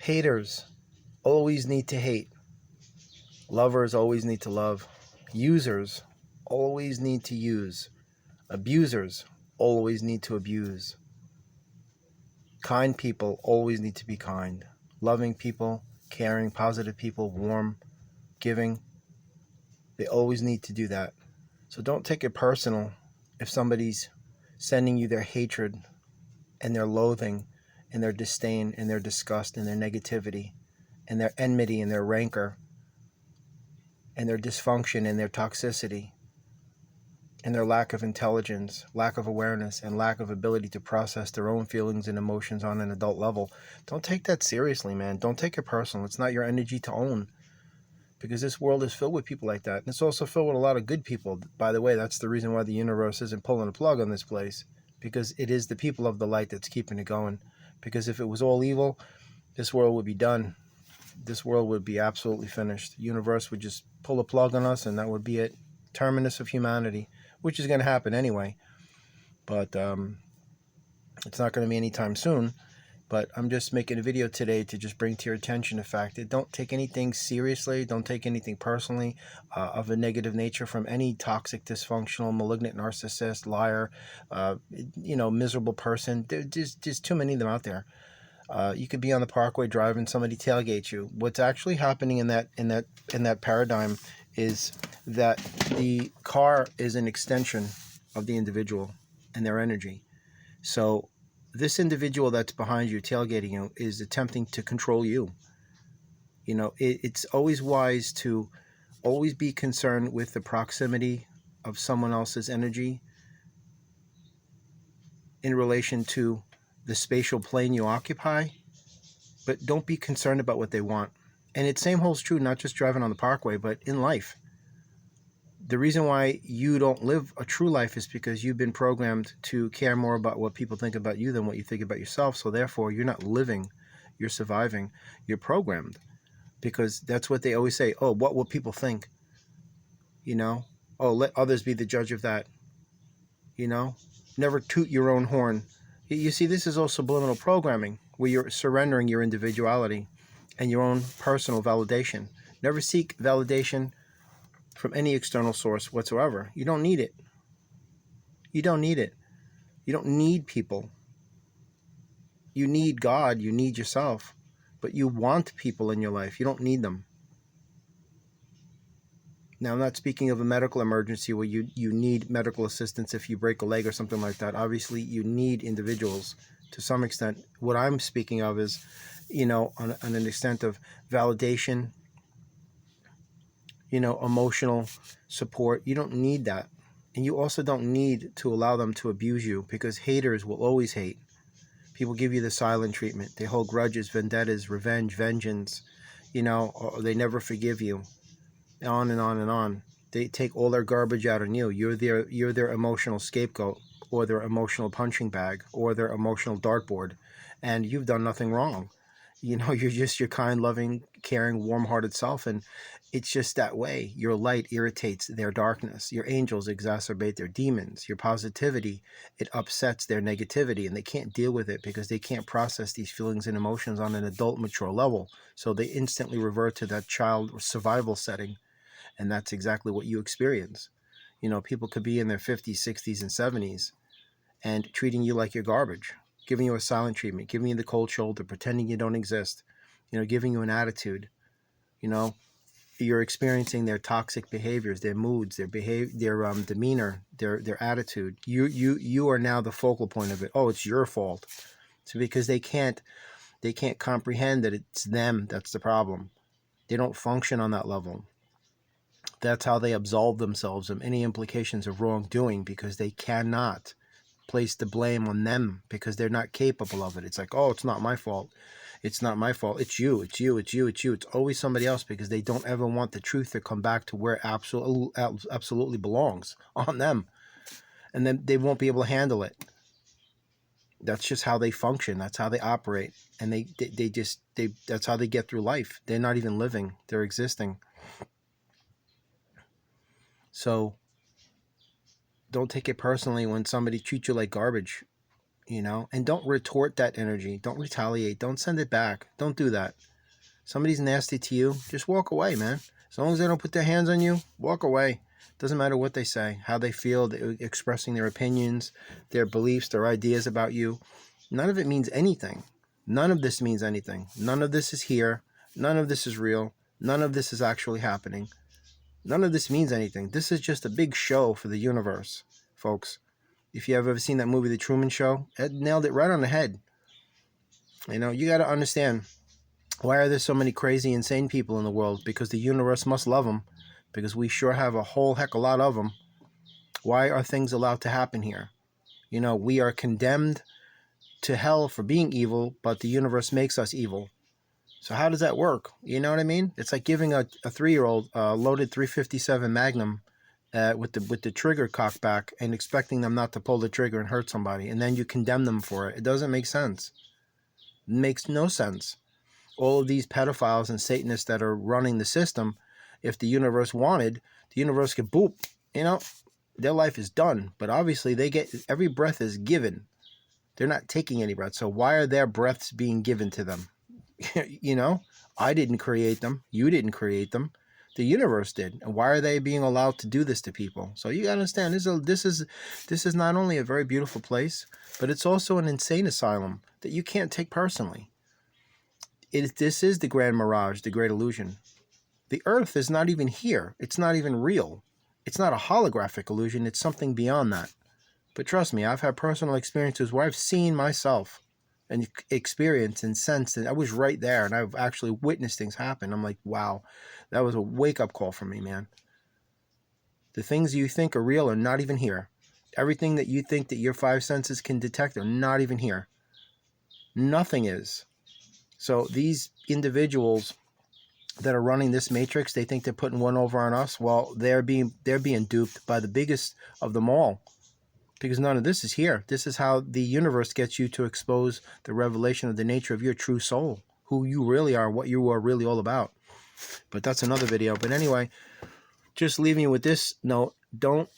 Haters always need to hate. Lovers always need to love. Users always need to use. Abusers always need to abuse. Kind people always need to be kind. Loving people, caring, positive people, warm, giving, they always need to do that. So don't take it personal if somebody's sending you their hatred and their loathing and their disdain and their disgust and their negativity and their enmity and their rancor and their dysfunction and their toxicity and their lack of intelligence, lack of awareness, and lack of ability to process their own feelings and emotions on an adult level. Don't take that seriously, man. Don't take it personal. It's not your energy to own, because this world is filled with people like that. And it's also filled with a lot of good people. By the way, that's the reason why the universe isn't pulling a plug on this place, because it is the people of the light that's keeping it going. Because if it was all evil, this world would be done. This world would be absolutely finished. The universe would just pull a plug on us, and that would be it. Terminus of humanity, which is going to happen anyway. But it's not going to be anytime soon. But I'm just making a video today to just bring to your attention the fact that don't take anything seriously, don't take anything personally of a negative nature from any toxic, dysfunctional, malignant, narcissist, liar, miserable person. There's just too many of them out there. You could be on the parkway driving, somebody tailgates you. What's actually happening in that paradigm is that the car is an extension of the individual and their energy. So this individual that's behind you, tailgating you, is attempting to control you. It's always wise to always be concerned with the proximity of someone else's energy in relation to the spatial plane you occupy, but don't be concerned about what they want. And it same holds true, not just driving on the parkway, but in life. The reason why you don't live a true life is because you've been programmed to care more about what people think about you than what you think about yourself. So therefore, you're not living, you're surviving, you're programmed. Because that's what they always say. Oh, what will people think? Oh, let others be the judge of that. Never toot your own horn. You see, this is all subliminal programming, where you're surrendering your individuality and your own personal validation. Never seek validation from any external source whatsoever. You don't need it. You don't need it. You don't need people. You need God. You need yourself. But you want people in your life. You don't need them. Now, I'm not speaking of a medical emergency where you need medical assistance if you break a leg or something like that. Obviously, you need individuals to some extent. What I'm speaking of is, on an extent of validation, emotional support. You don't need that. And you also don't need to allow them to abuse you, because haters will always hate. People give you the silent treatment. They hold grudges, vendettas, revenge, vengeance, or they never forgive you. On and on and on. They take all their garbage out on you. You're their emotional scapegoat, or their emotional punching bag, or their emotional dartboard. And you've done nothing wrong. You're just your kind, loving, caring, warm-hearted self, and it's just that way. Your light irritates their darkness. Your angels exacerbate their demons. Your positivity, it upsets their negativity, and they can't deal with it because they can't process these feelings and emotions on an adult, mature level. So they instantly revert to that child survival setting, and that's exactly what you experience. People could be in their 50s, 60s, and 70s and treating you like you're garbage, giving you a silent treatment, giving you the cold shoulder, pretending you don't exist, giving you an attitude. You're experiencing their toxic behaviors, their moods, their demeanor, their attitude. You are now the focal point of it. Oh, it's your fault. So because they can't comprehend that it's them that's the problem. They don't function on that level. That's how they absolve themselves of any implications of wrongdoing, because they cannot place the blame on them because they're not capable of it. It's like, oh, it's not my fault. It's not my fault. It's you. It's you. It's you. It's you. It's always somebody else, because they don't ever want the truth to come back to where it absolutely belongs, on them. And then they won't be able to handle it. That's just how they function. That's how they operate. And that's how they get through life. They're not even living. They're existing. So don't take it personally when somebody treats you like garbage. you know, and don't retort that energy. Don't retaliate. Don't send it back. Don't do that. Somebody's nasty to you, just walk away, man. As long as they don't put their hands on you, walk away. Doesn't matter what they say, how they feel, expressing their opinions, their beliefs, their ideas about you. None of it means anything. None of this means anything. None of this is here. None of this is real. None of this is actually happening. None of this means anything. This is just a big show for the universe, folks. If you have ever seen that movie, The Truman Show, it nailed it right on the head. You know, you got to understand, why are there so many crazy, insane people in the world? Because the universe must love them, because we sure have a whole heck of a lot of them. Why are things allowed to happen here? You know, we are condemned to hell for being evil, but the universe makes us evil. So how does that work? You know what I mean? It's like giving a 3-year-old a loaded .357 Magnum with the trigger cocked back and expecting them not to pull the trigger and hurt somebody, and then you condemn them for it. It doesn't make sense. It makes no sense. All of these pedophiles and Satanists that are running the system, if the universe wanted, the universe could boop, you know, their life is done. But obviously they get, every breath is given. They're not taking any breath. So why are their breaths being given to them? You know, I didn't create them. You didn't create them. The universe did. And why are they being allowed to do this to people? So you got to understand, this is not only a very beautiful place, but it's also an insane asylum that you can't take personally. This is the grand mirage, the great illusion. The earth is not even here. It's not even real. It's not a holographic illusion. It's something beyond that. But trust me, I've had personal experiences where I've seen myself and experienced and sensed, and I was right there, and I've actually witnessed things happen. I'm like, wow, that was a wake-up call for me, man. The things you think are real are not even here. Everything that you think that your 5 senses can detect are not even here. Nothing is. So these individuals that are running this matrix, they think they're putting one over on us. Well, they're being duped by the biggest of them all, because none of this is here. This is how the universe gets you to expose the revelation of the nature of your true soul, who you really are, what you are really all about. But that's another video. But anyway, just leaving you with this note: don't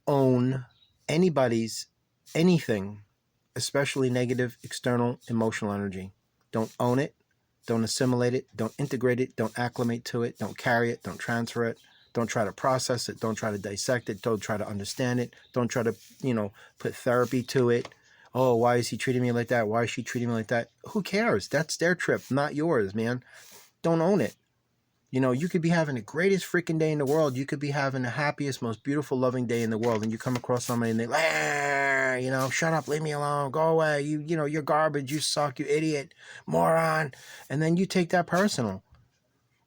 own anybody's anything, especially negative external emotional energy. Don't own it. Don't assimilate it. Don't integrate it. Don't acclimate to it. Don't carry it. Don't transfer it. Don't try to process it. Don't try to dissect it. Don't try to understand it. Don't try to, you know, put therapy to it. Oh, why is he treating me like that? Why is she treating me like that? Who cares? That's their trip, not yours, man. Don't own it. You know, you could be having the greatest freaking day in the world. You could be having the happiest, most beautiful, loving day in the world, and you come across somebody and they, you know, shut up, leave me alone, go away. You know, you're garbage, you suck, you idiot, moron. And then you take that personal.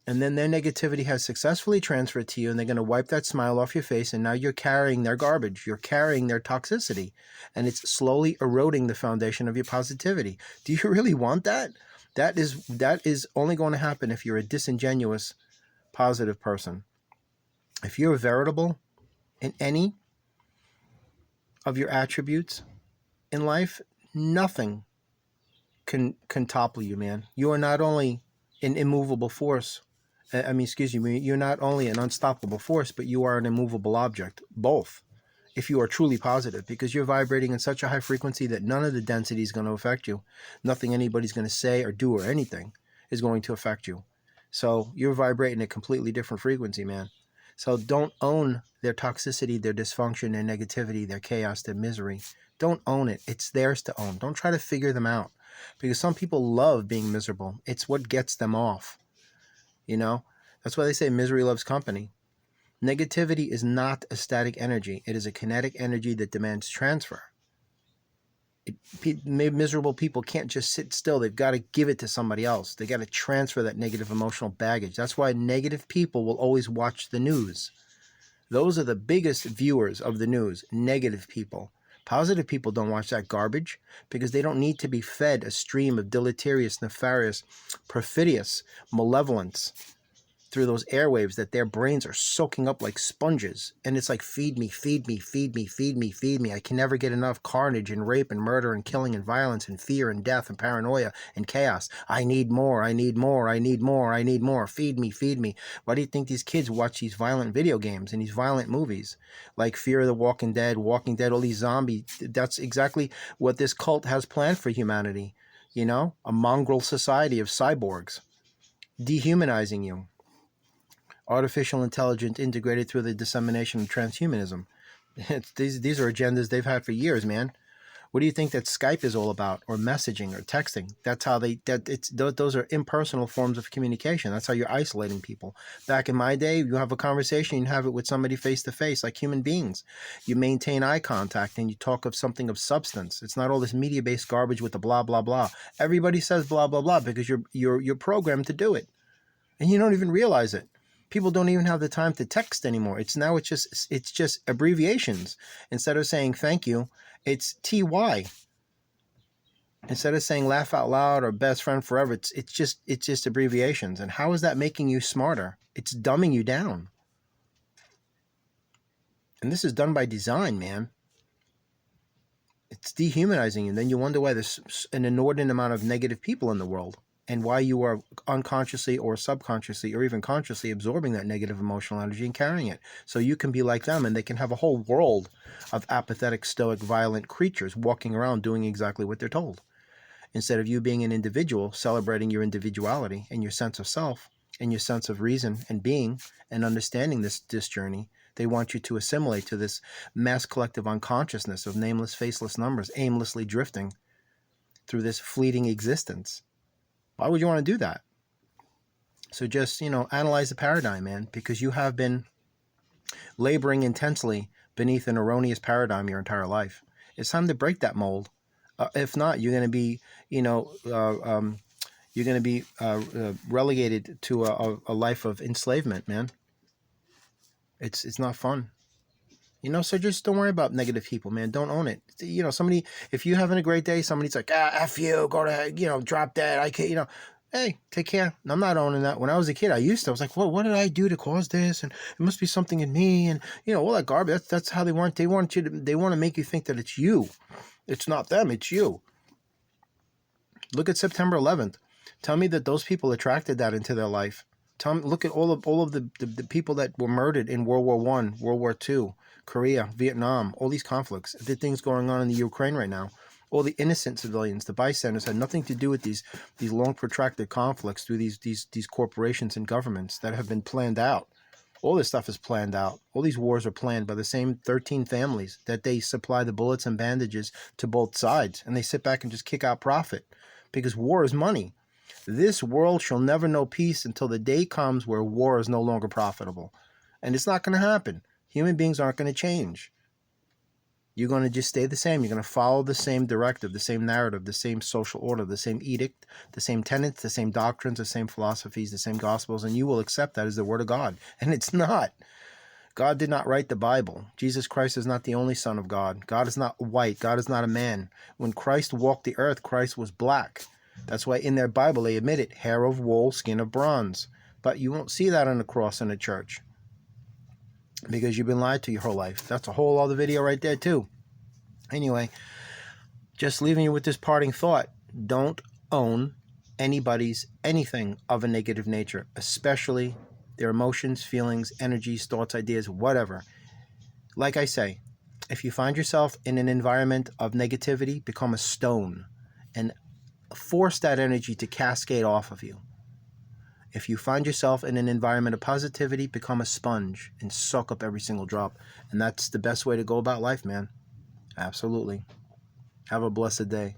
And then their negativity has successfully transferred to you, and they're going to wipe that smile off your face, and now you're carrying their garbage. You're carrying their toxicity, and it's slowly eroding the foundation of your positivity. Do you really want that? That is only going to happen if you're a disingenuous, positive person. If you're veritable in any of your attributes in life, nothing can topple you, man. You are not only an immovable force. You're not only an unstoppable force, but you are an immovable object. Both. If you are truly positive, because you're vibrating in such a high frequency that none of the density is going to affect you. Nothing anybody's going to say or do or anything is going to affect you. So you're vibrating a completely different frequency, man. So don't own their toxicity, their dysfunction, their negativity, their chaos, their misery. Don't own it. It's theirs to own. Don't try to figure them out, because some people love being miserable. It's what gets them off. You know, that's why they say misery loves company. Negativity is not a static energy. It is a kinetic energy that demands transfer. Miserable people can't just sit still. They've got to give it to somebody else. They got to transfer that negative emotional baggage. That's why negative people will always watch the news. Those are the biggest viewers of the news, negative people. Positive people don't watch that garbage, because they don't need to be fed a stream of deleterious, nefarious, perfidious malevolence. through those airwaves that their brains are soaking up like sponges. And it's like, feed me, feed me, feed me, feed me, feed me. I can never get enough carnage and rape and murder and killing and violence and fear and death and paranoia and chaos. I need more, I need more, I need more, I need more. Feed me, feed me. Why do you think these kids watch these violent video games and these violent movies? Like Fear of the Walking Dead, all these zombies. That's exactly what this cult has planned for humanity. You know, a mongrel society of cyborgs, dehumanizing you. Artificial intelligence integrated through the dissemination of transhumanism. These are agendas they've had for years, man. What do you think that Skype is all about, or messaging, or texting? That's how those are impersonal forms of communication. That's how you're isolating people. Back in my day, you have a conversation, you have it with somebody face to face, like human beings. You maintain eye contact and you talk of something of substance. It's not all this media-based garbage with the blah blah blah. Everybody says blah blah blah because you're programmed to do it, and you don't even realize it. People don't even have the time to text anymore. It's just abbreviations. Instead of saying thank you, it's TY. Instead of saying laugh out loud or best friend forever, it's just abbreviations. And how is that making you smarter? It's dumbing you down. And this is done by design, man. It's dehumanizing you. And then you wonder why there's an inordinate amount of negative people in the world, and why you are unconsciously or subconsciously or even consciously absorbing that negative emotional energy and carrying it. So you can be like them, and they can have a whole world of apathetic, stoic, violent creatures walking around doing exactly what they're told. Instead of you being an individual, celebrating your individuality and your sense of self and your sense of reason and being and understanding this journey, they want you to assimilate to this mass collective unconsciousness of nameless, faceless numbers aimlessly drifting through this fleeting existence. Why would you want to do that? So just, analyze the paradigm, man, because you have been laboring intensely beneath an erroneous paradigm your entire life. It's time to break that mold. If not, you're going to be, relegated to a life of enslavement, man. It's not fun. So just don't worry about negative people, man. Don't own it. Somebody, if you're having a great day, somebody's like, F you, go to, drop dead. I can't, hey, take care. I'm not owning that. When I was a kid, I was like, what did I do to cause this? And it must be something in me. And, all that garbage. That's how they want to make you think that it's you. It's not them, it's you. Look at September 11th. Tell me that those people attracted that into their life. Look at all of the people that were murdered in World War I, World War II, Korea, Vietnam, all these conflicts, the things going on in the Ukraine right now. All the innocent civilians, the bystanders, had nothing to do with these long protracted conflicts through these corporations and governments that have been planned out. All this stuff is planned out. All these wars are planned by the same 13 families that they supply the bullets and bandages to both sides, and they sit back and just kick out profit because war is money. This world shall never know peace until the day comes where war is no longer profitable. And it's not going to happen. Human beings aren't going to change. You're going to just stay the same. You're going to follow the same directive, the same narrative, the same social order, the same edict, the same tenets, the same doctrines, the same philosophies, the same gospels, and you will accept that as the word of God. And it's not. God did not write the Bible. Jesus Christ is not the only Son of God. God is not white. God is not a man. When Christ walked the earth, Christ was black. That's why in their Bible they admit it, hair of wool, skin of bronze. But you won't see that on the cross in the church because you've been lied to your whole life. That's a whole other video right there too. Anyway, just leaving you with this parting thought. Don't own anybody's anything of a negative nature, especially their emotions, feelings, energies, thoughts, ideas, whatever. Like I say, if you find yourself in an environment of negativity, become a stone and force that energy to cascade off of you. If you find yourself in an environment of positivity, become a sponge and soak up every single drop. And that's the best way to go about life, man. Absolutely. Have a blessed day.